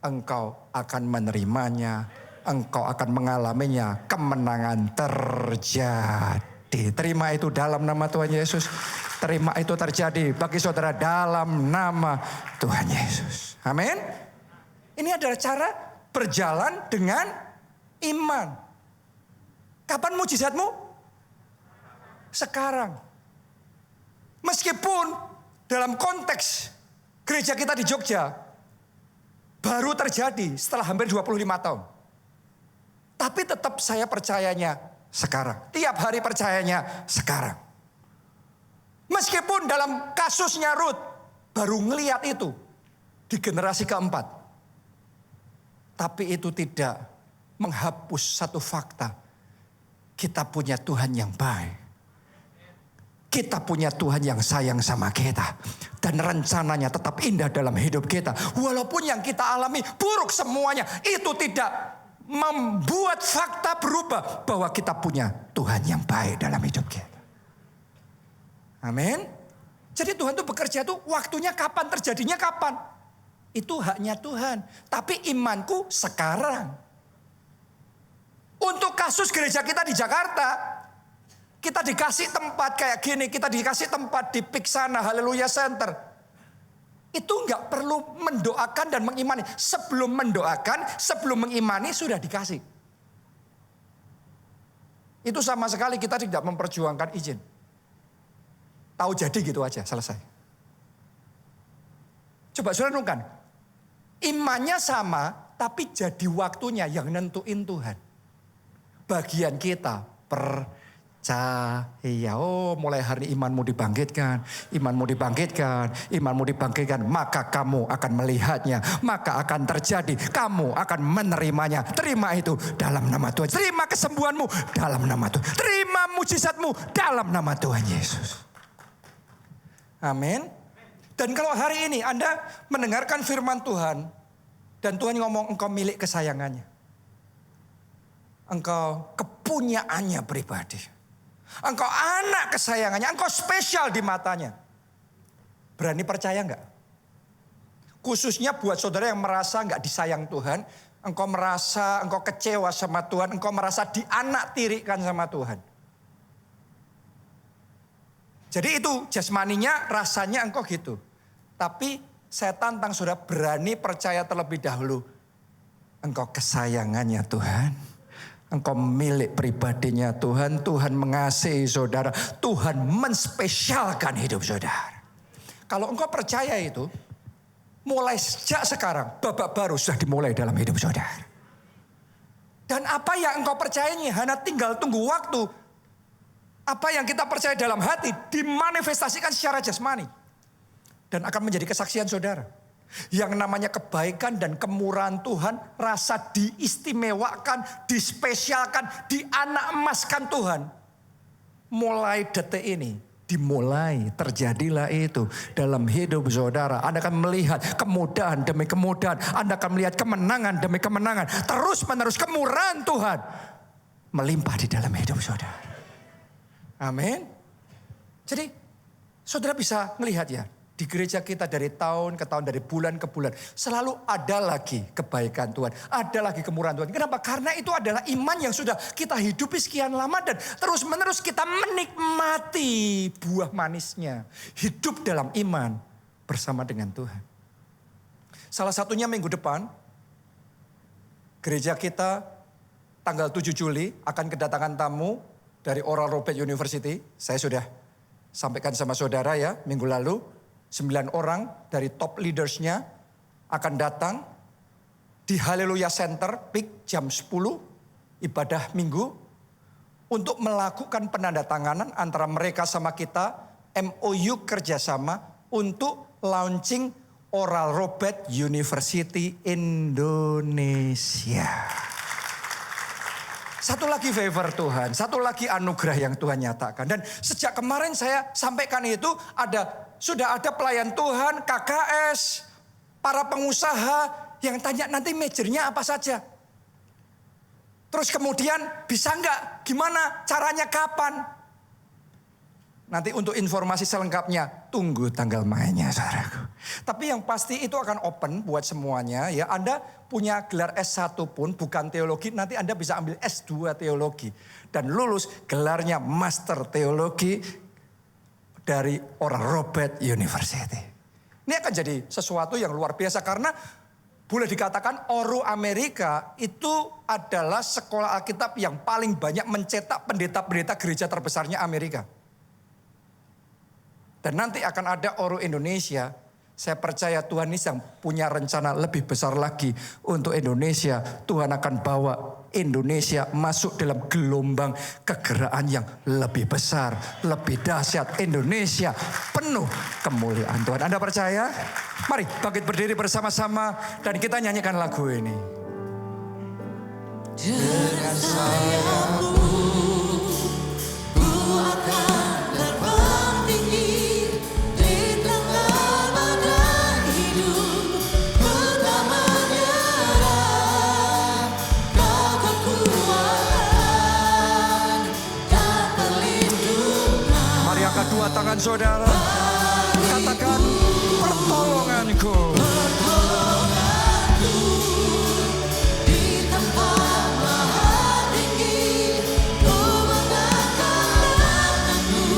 Engkau akan menerimanya, engkau akan mengalaminya, kemenangan terjadi. Terima itu dalam nama Tuhan Yesus. Terima itu terjadi bagi saudara dalam nama Tuhan Yesus. Amin. Ini adalah cara berjalan dengan iman. Kapan mujizatmu? Sekarang. Meskipun dalam konteks gereja kita di Jogja baru terjadi setelah hampir 25 tahun. Tapi tetap saya percayanya sekarang. Tiap hari percayanya sekarang. Meskipun dalam kasusnya Ruth baru ngelihat itu di generasi keempat. Tapi itu tidak menghapus satu fakta. Kita punya Tuhan yang baik. Kita punya Tuhan yang sayang sama kita. Dan rencananya tetap indah dalam hidup kita. Walaupun yang kita alami buruk semuanya. Itu tidak membuat fakta berubah. Bahwa kita punya Tuhan yang baik dalam hidup kita. Amin. Jadi Tuhan itu bekerja itu waktunya kapan, terjadinya kapan. Itu haknya Tuhan. Tapi imanku sekarang. Untuk kasus gereja kita di Jakarta. Kita dikasih tempat kayak gini. Kita dikasih tempat di Piksana Haleluya Center. Itu enggak perlu mendoakan dan mengimani. Sebelum mendoakan, sebelum mengimani sudah dikasih. Itu sama sekali kita tidak memperjuangkan izin. Tahu jadi gitu aja, selesai. Coba saudara renungkan. Imannya sama, tapi jadi waktunya yang nentuin Tuhan. Bagian kita percaya. Oh, mulai hari imanmu dibangkitkan. Imanmu dibangkitkan. Imanmu dibangkitkan. Maka kamu akan melihatnya. Maka akan terjadi. Kamu akan menerimanya. Terima itu dalam nama Tuhan. Terima kesembuhanmu dalam nama Tuhan. Terima mujizatmu dalam nama Tuhan Yesus. Amin. Dan kalau hari ini Anda mendengarkan firman Tuhan. Dan Tuhan ngomong engkau milik kesayangannya. Engkau kepunyaannya pribadi. Engkau anak kesayangannya. Engkau spesial di matanya. Berani percaya enggak? Khususnya buat saudara yang merasa enggak disayang Tuhan. Engkau merasa engkau kecewa sama Tuhan. Engkau merasa dianaktirikan sama Tuhan. Jadi itu jasmaninya rasanya engkau gitu. Tapi saya tantang saudara berani percaya terlebih dahulu. Engkau kesayangannya Tuhan. Engkau milik pribadinya Tuhan. Tuhan mengasihi saudara. Tuhan menspesialkan hidup saudara. Kalau engkau percaya itu. Mulai sejak sekarang babak baru sudah dimulai dalam hidup saudara. Dan apa yang engkau percayanya hanya tinggal tunggu waktu. Apa yang kita percaya dalam hati dimanifestasikan secara jasmani. Dan akan menjadi kesaksian saudara. Yang namanya kebaikan dan kemurahan Tuhan. Rasa diistimewakan, dispesialkan, dianak emaskan Tuhan. Mulai detik ini. Dimulai terjadilah itu dalam hidup saudara. Anda akan melihat kemudahan demi kemudahan. Anda akan melihat kemenangan demi kemenangan. Terus menerus kemurahan Tuhan. Melimpah di dalam hidup saudara. Amin. Jadi saudara bisa melihat ya. Di gereja kita dari tahun ke tahun, dari bulan ke bulan. Selalu ada lagi kebaikan Tuhan. Ada lagi kemurahan Tuhan. Kenapa? Karena itu adalah iman yang sudah kita hidupi sekian lama. Dan terus menerus kita menikmati buah manisnya. Hidup dalam iman bersama dengan Tuhan. Salah satunya minggu depan. Gereja kita tanggal 7 Juli akan kedatangan tamu dari Oral Roberts University. Saya sudah sampaikan sama saudara ya, minggu lalu 9 orang dari top leadersnya akan datang di Haleluya Center Peak jam 10 ibadah minggu untuk melakukan penandatanganan antara mereka sama kita, MOU kerjasama untuk launching Oral Roberts University Indonesia. Satu lagi favor Tuhan, satu lagi anugerah yang Tuhan nyatakan. Dan sejak kemarin saya sampaikan itu sudah ada pelayan Tuhan, KKS, para pengusaha yang tanya nanti majornya apa saja. Terus kemudian bisa enggak, gimana caranya, kapan? Nanti untuk informasi selengkapnya tunggu tanggal mainnya saudaraku. Tapi yang pasti itu akan open buat semuanya ya. Anda punya gelar S1 pun bukan teologi, nanti Anda bisa ambil S2 teologi. Dan lulus gelarnya Master Teologi dari Oral Roberts University. Ini akan jadi sesuatu yang luar biasa karena boleh dikatakan ORU Amerika itu adalah sekolah Alkitab yang paling banyak mencetak pendeta-pendeta gereja terbesarnya Amerika. Dan nanti akan ada ORU Indonesia. Saya percaya Tuhan ini yang punya rencana lebih besar lagi untuk Indonesia. Tuhan akan bawa Indonesia masuk dalam gelombang kegeraan yang lebih besar, lebih dahsyat. Indonesia penuh kemuliaan Tuhan. Anda percaya? Mari bangkit berdiri bersama-sama dan kita nyanyikan lagu ini. Dengan sayapmu, ku akan terbang tinggi di tengah badai hidup. Ku tak menyerah, Kau kekuatan dan perlindungan. Mari angkat dua tangan saudara, katakan pertolonganku. Di tempat maha tinggi, ku mengangkat tanganku.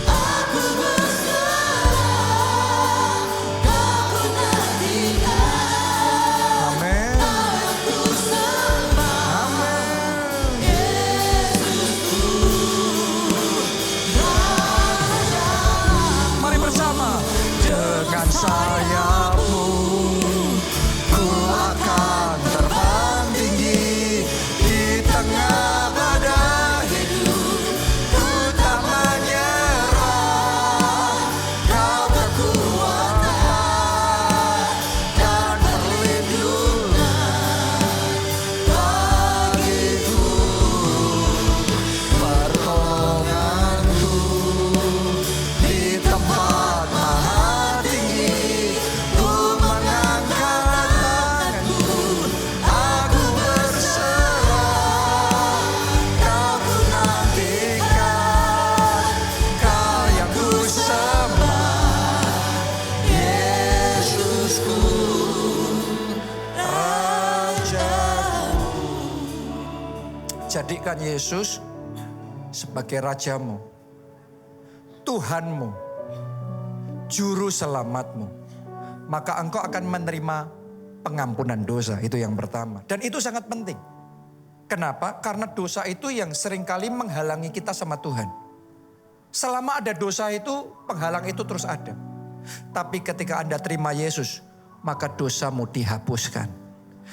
Aku berserah, Kau pernah tinggal. Amin. Aku sembah Amin. Yesusku, Raja. Mari bersama. Dengan sayapmu ku akan terbang tinggi di tengah badai hidup. Ku tak menyerah, Kau kekuatan dan perlindungan bagiku. Pertolonganku di tempat maha tinggi, ku mengangkat tanganku. Aku berserah, Kau ku nantikan. Kau yang ku sembah, Yesusku, Rajaku. Jadikan Yesus sebagai Rajamu, Tuhanmu, Juru Selamatmu. Maka engkau akan menerima pengampunan dosa. Itu yang pertama. Dan itu sangat penting. Kenapa? Karena dosa itu yang seringkali menghalangi kita sama Tuhan. Selama ada dosa itu, penghalang itu terus ada. Tapi ketika Anda terima Yesus, maka dosamu dihapuskan.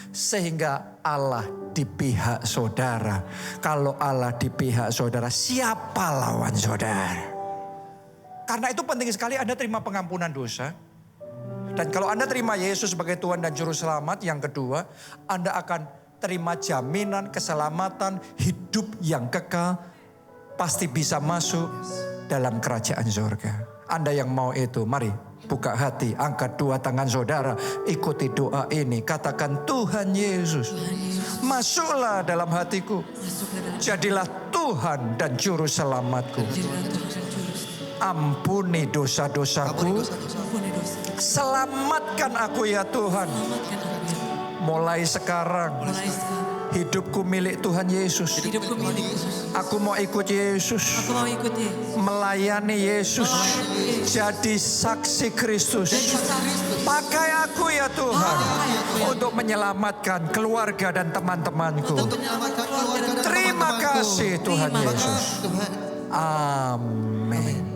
Sehingga Allah di pihak saudara. Kalau Allah di pihak saudara, siapa lawan saudara? Karena itu penting sekali Anda terima pengampunan dosa. Dan kalau Anda terima Yesus sebagai Tuhan dan Juru Selamat, yang kedua, Anda akan terima jaminan keselamatan hidup yang kekal. Pasti bisa masuk dalam kerajaan surga. Anda yang mau itu, mari buka hati, angkat dua tangan saudara, ikuti doa ini. Katakan, Tuhan Yesus, masuklah dalam hatiku. Jadilah Tuhan dan Juru Selamatku. Ampuni dosa-dosaku. Selamatkan aku ya Tuhan. Mulai sekarang hidupku milik Tuhan Yesus. Aku mau ikut Yesus. Melayani Yesus. Jadi saksi Kristus. Pakai aku ya Tuhan. Untuk menyelamatkan keluarga dan teman-temanku. Terima kasih Tuhan Yesus. Amin.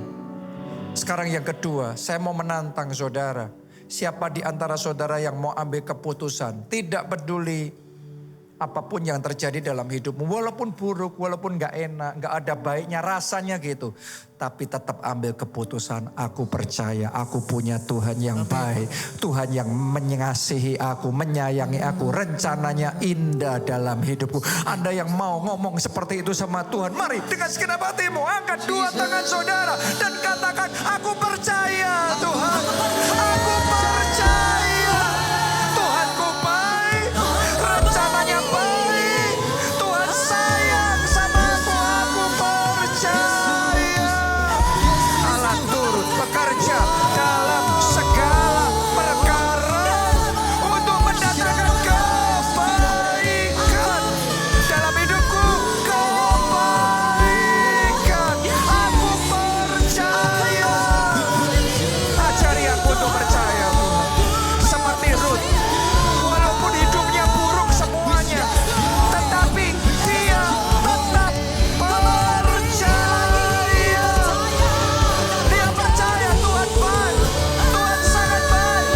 Sekarang yang kedua, saya mau menantang saudara. Siapa di antara saudara yang mau ambil keputusan, tidak peduli apapun yang terjadi dalam hidupmu, walaupun buruk, walaupun gak enak, gak ada baiknya rasanya gitu. Tapi tetap ambil keputusan, aku percaya aku punya Tuhan yang baik. Tuhan yang mengasihi aku, menyayangi aku, rencananya indah dalam hidupku. Anda yang mau ngomong seperti itu sama Tuhan, mari dengan segenap hatimu, angkat dua tangan saudara dan katakan, aku percaya Tuhan, aku percaya Tuhanku baik, rencananya baik, Tuhan sayang sama aku percaya. Allah turut bekerja dalam segala perkara untuk mendatangkan kebaikan dalam hidupku, kebaikan. Aku percaya. Ajari aku untuk percaya Tuhan. Seperti Ruth, walaupun hidupnya buruk semuanya, tetapi dia tetap percaya. Dia percaya Tuhan baik, Tuhan sangat baik,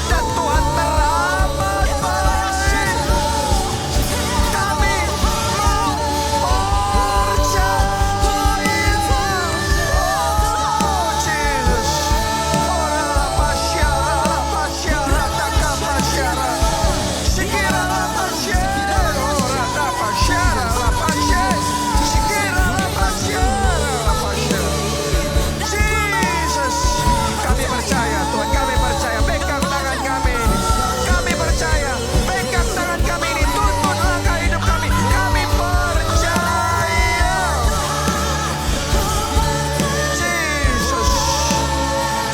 dan Tuhan teramat baik. Kami mau percaya. Oh Jesus, ora la pasyara, la pasyara, taka pasyara, sikira la pasyara, ora la pasyara, la pasyara, sikira la pasyara, la pasyara. Jesus, kami percaya Tuhan, kami percaya, pegang tangan kami ini. Kami percaya, pegang tangan kami ini, tuntun langkah hidup kami. Kami percaya. Jesus,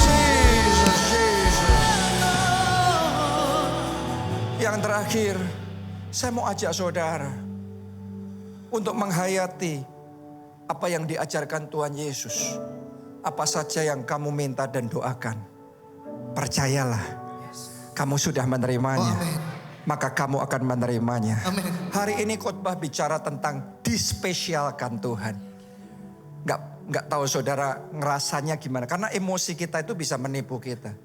Jesus, Jesus. Yang terakhir, saya mau ajak saudara untuk menghayati apa yang diajarkan Tuhan Yesus. Apa saja yang kamu minta dan doakan, percayalah, kamu sudah menerimanya, maka kamu akan menerimanya. Hari ini khotbah bicara tentang dispesialkan Tuhan. Nggak tahu saudara ngerasanya gimana, karena emosi kita itu bisa menipu kita.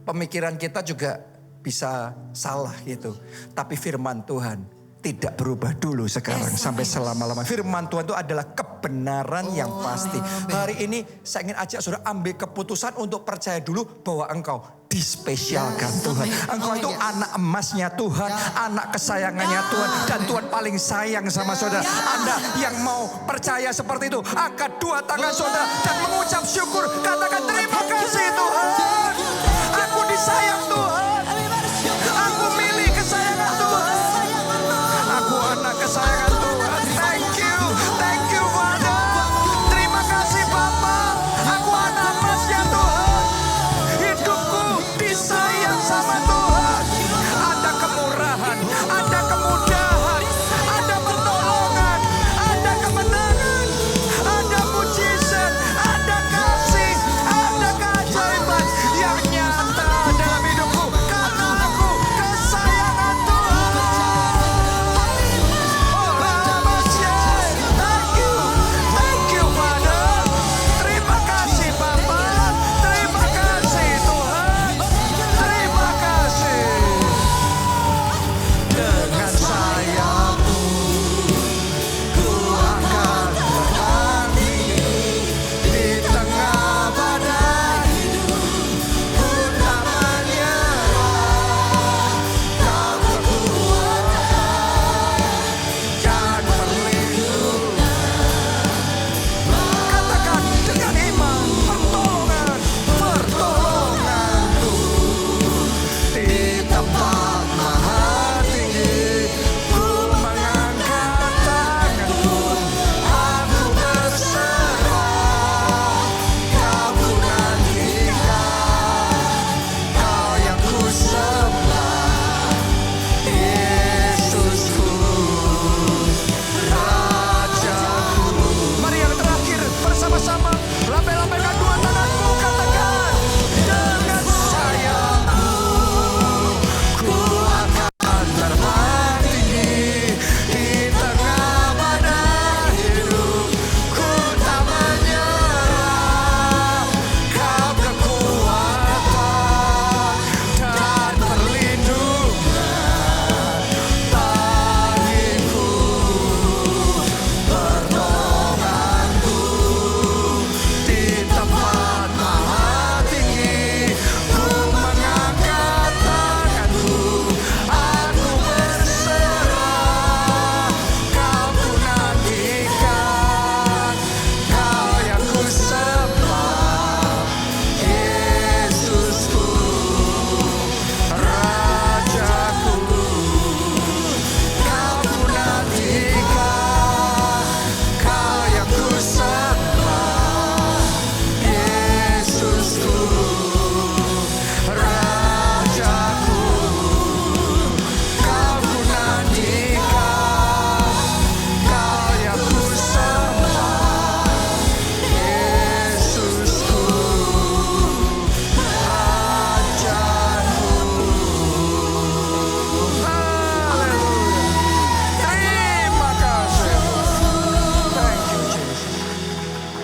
Pemikiran kita juga bisa salah gitu. Tapi firman Tuhan tidak berubah dulu sekarang sampai selama-lama. Firman Tuhan itu adalah kebenaran yang pasti. Hari ini saya ingin ajak saudara ambil keputusan untuk percaya dulu bahwa engkau dispesialkan Tuhan. Engkau itu anak emasnya Tuhan, anak kesayangannya Tuhan, dan Tuhan paling sayang sama saudara. Anda yang mau percaya seperti itu, angkat dua tangan saudara dan mengucap syukur. Katakan terima kasih Tuhan. Aku disayang Tuhan. Aku milik kesayangan Tuhan. Aku anak kesayangan Tuhan. Thank you Father. Terima kasih Bapa. Aku anak emasnya Tuhan. Hidupku disayang sama Tuhan. Ada kemurahan, ada kemudahan, ada pertolongan, ada kemenangan, ada mujizat, ada kasih, ada keajaiban yang nyata dalam hidup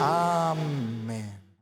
Amin.